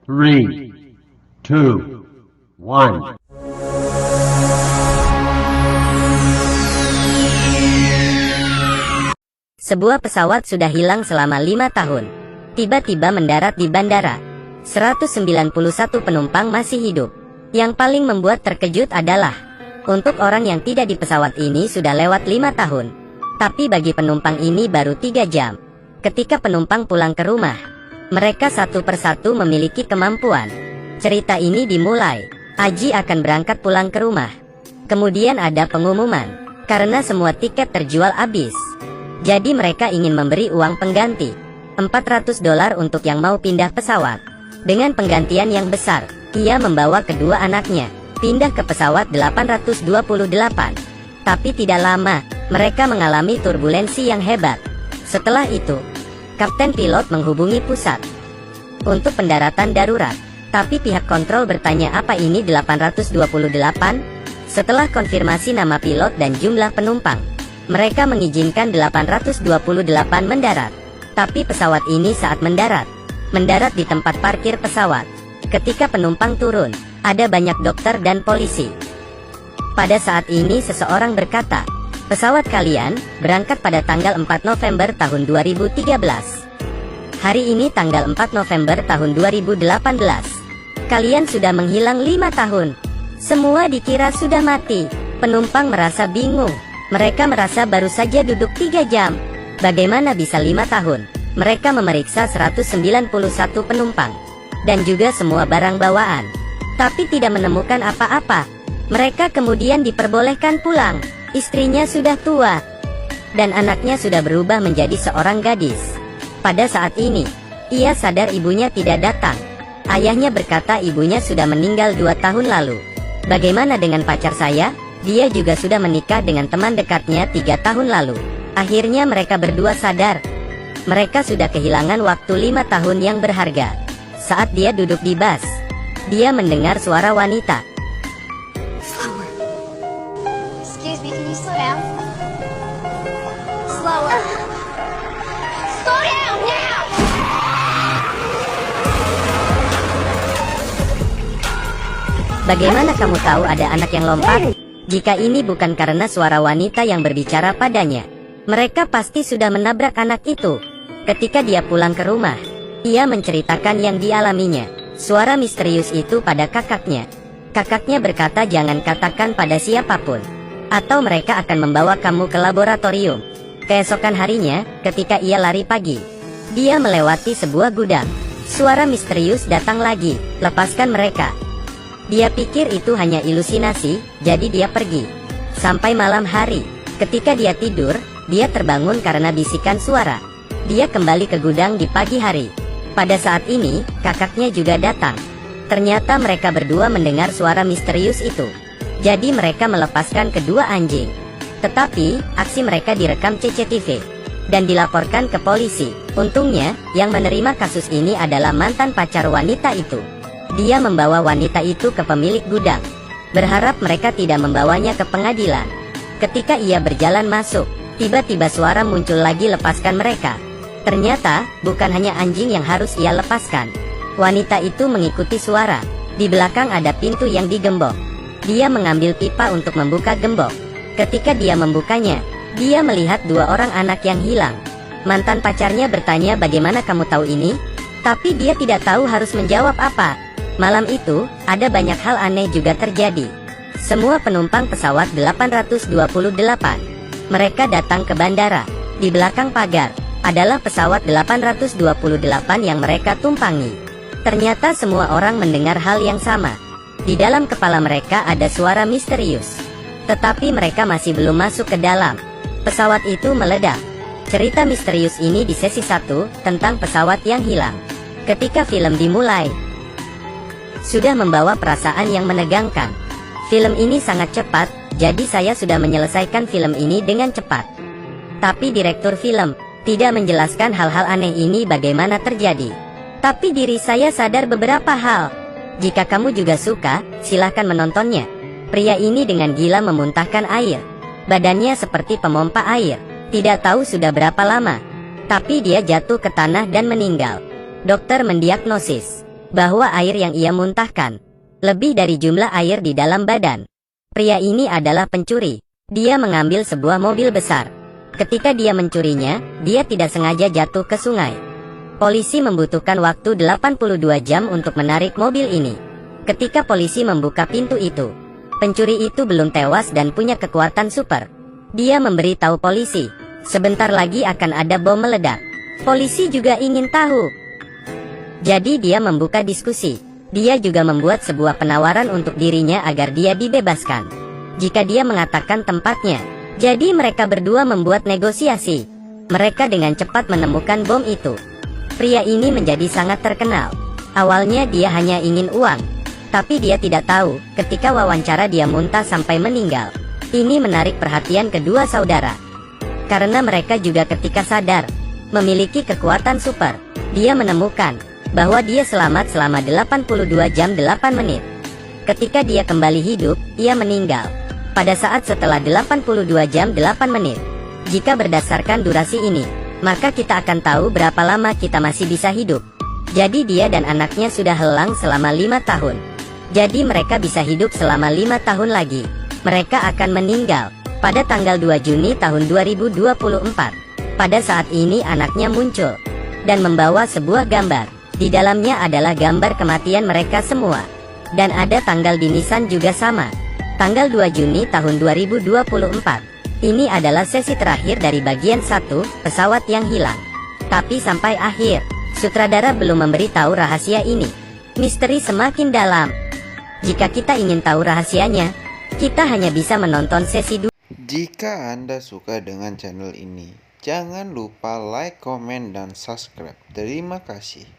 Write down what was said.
3, 2, 1. Sebuah pesawat sudah hilang selama 5 tahun. Tiba-tiba mendarat di bandara. 191 penumpang masih hidup. Yang paling membuat terkejut adalah, untuk orang yang tidak di pesawat ini sudah lewat 5 tahun. Tapi bagi penumpang ini baru 3 jam. Ketika penumpang pulang ke rumah, mereka satu persatu memiliki kemampuan. Cerita ini dimulai, Aji akan berangkat pulang ke rumah. Kemudian ada pengumuman, karena semua tiket terjual habis. Jadi mereka ingin memberi uang pengganti, $400 untuk yang mau pindah pesawat. Dengan penggantian yang besar, ia membawa kedua anaknya, pindah ke pesawat 828. Tapi tidak lama, mereka mengalami turbulensi yang hebat. Setelah itu, kapten pilot menghubungi pusat untuk pendaratan darurat. Tapi pihak kontrol bertanya apa ini 828? Setelah konfirmasi nama pilot dan jumlah penumpang, mereka mengizinkan 828 mendarat. Tapi pesawat ini saat mendarat di tempat parkir pesawat. Ketika penumpang turun, ada banyak dokter dan polisi. Pada saat ini seseorang berkata, pesawat kalian berangkat pada tanggal 4 November tahun 2013. Hari ini tanggal 4 November tahun 2018. Kalian sudah menghilang 5 tahun. Semua dikira sudah mati. Penumpang merasa bingung. Mereka merasa baru saja duduk 3 jam. Bagaimana bisa 5 tahun? Mereka memeriksa 191 penumpang dan juga semua barang bawaan, tapi tidak menemukan apa-apa. Mereka kemudian diperbolehkan pulang. Istrinya sudah tua dan anaknya sudah berubah menjadi seorang gadis. Pada saat ini, ia sadar ibunya tidak datang. Ayahnya berkata ibunya sudah meninggal 2 tahun lalu. Bagaimana dengan pacar saya? Dia juga sudah menikah dengan teman dekatnya 3 tahun lalu. Akhirnya mereka berdua sadar, mereka sudah kehilangan waktu 5 tahun yang berharga. Saat dia duduk di bus, dia mendengar suara wanita. Slower. Excuse me, can you slow down? Slower. Slow down now! Bagaimana kamu tahu ada anak yang lompat? Jika ini bukan karena suara wanita yang berbicara padanya, mereka pasti sudah menabrak anak itu. Ketika dia pulang ke rumah, ia menceritakan yang dialaminya. Suara misterius itu pada kakaknya. Kakaknya berkata jangan katakan pada siapapun, atau mereka akan membawa kamu ke laboratorium. Keesokan harinya, ketika ia lari pagi, dia melewati sebuah gudang. Suara misterius datang lagi, lepaskan mereka. Dia pikir itu hanya ilusinasi, jadi dia pergi. Sampai malam hari, ketika dia tidur, dia terbangun karena bisikan suara. Dia kembali ke gudang di pagi hari. Pada saat ini, kakaknya juga datang. Ternyata mereka berdua mendengar suara misterius itu. Jadi mereka melepaskan kedua anjing. Tetapi, aksi mereka direkam CCTV dan dilaporkan ke polisi. Untungnya, yang menerima kasus ini adalah mantan pacar wanita itu. Dia membawa wanita itu ke pemilik gudang, berharap mereka tidak membawanya ke pengadilan. Ketika ia berjalan masuk, tiba-tiba suara muncul lagi, lepaskan mereka. Ternyata, bukan hanya anjing yang harus ia lepaskan. Wanita itu mengikuti suara. Di belakang ada pintu yang digembok. Dia mengambil pipa untuk membuka gembok. Ketika dia membukanya, dia melihat 2 orang anak yang hilang. Mantan pacarnya bertanya bagaimana kamu tahu ini? Tapi dia tidak tahu harus menjawab apa. Malam itu, ada banyak hal aneh juga terjadi. Semua penumpang pesawat 828. Mereka datang ke bandara. Di belakang pagar adalah pesawat 828 yang mereka tumpangi. Ternyata semua orang mendengar hal yang sama. Di dalam kepala mereka ada suara misterius. Tetapi mereka masih belum masuk ke dalam. Pesawat itu meledak. Cerita misterius ini di sesi 1 tentang pesawat yang hilang. Ketika film dimulai, sudah membawa perasaan yang menegangkan. Film ini sangat cepat, jadi saya sudah menyelesaikan film ini dengan cepat. Tapi direktur film tidak menjelaskan hal-hal aneh ini bagaimana terjadi. Tapi diri saya sadar beberapa hal. Jika kamu juga suka, silahkan menontonnya. Pria ini dengan gila memuntahkan air. Badannya seperti pemompa air. Tidak tahu sudah berapa lama. Tapi dia jatuh ke tanah dan meninggal. Dokter mendiagnosis, bahwa air yang ia muntahkan lebih dari jumlah air di dalam badan. Pria ini adalah pencuri. Dia mengambil sebuah mobil besar. Ketika dia mencurinya, dia tidak sengaja jatuh ke sungai. Polisi membutuhkan waktu 82 jam untuk menarik mobil ini. Ketika polisi membuka pintu itu, pencuri itu belum tewas dan punya kekuatan super. Dia memberitahu polisi, sebentar lagi akan ada bom meledak. Polisi juga ingin tahu. Jadi dia membuka diskusi. Dia juga membuat sebuah penawaran untuk dirinya agar dia dibebaskan jika dia mengatakan tempatnya. Jadi mereka berdua membuat negosiasi. Mereka dengan cepat menemukan bom itu. Pria ini menjadi sangat terkenal. Awalnya dia hanya ingin uang, tapi dia tidak tahu ketika wawancara dia muntah sampai meninggal. Ini menarik perhatian kedua saudara, karena mereka juga ketika sadar memiliki kekuatan super. Dia menemukan bahwa dia selamat selama 82 jam 8 menit. Ketika dia kembali hidup, ia meninggal pada saat setelah 82 jam 8 menit. Jika berdasarkan durasi ini, maka kita akan tahu berapa lama kita masih bisa hidup. Jadi dia dan anaknya sudah hilang selama 5 tahun. Jadi mereka bisa hidup selama 5 tahun lagi. Mereka akan meninggal pada tanggal 2 Juni tahun 2024. Pada saat ini anaknya muncul dan membawa sebuah gambar. Di dalamnya adalah gambar kematian mereka semua. Dan ada tanggal di nisan juga sama. Tanggal 2 Juni tahun 2024. Ini adalah sesi terakhir dari bagian 1, pesawat yang hilang. Tapi sampai akhir, sutradara belum memberitahu rahasia ini. Misteri semakin dalam. Jika kita ingin tahu rahasianya, kita hanya bisa menonton sesi 2. Jika Anda suka dengan channel ini, jangan lupa like, komen, dan subscribe. Terima kasih.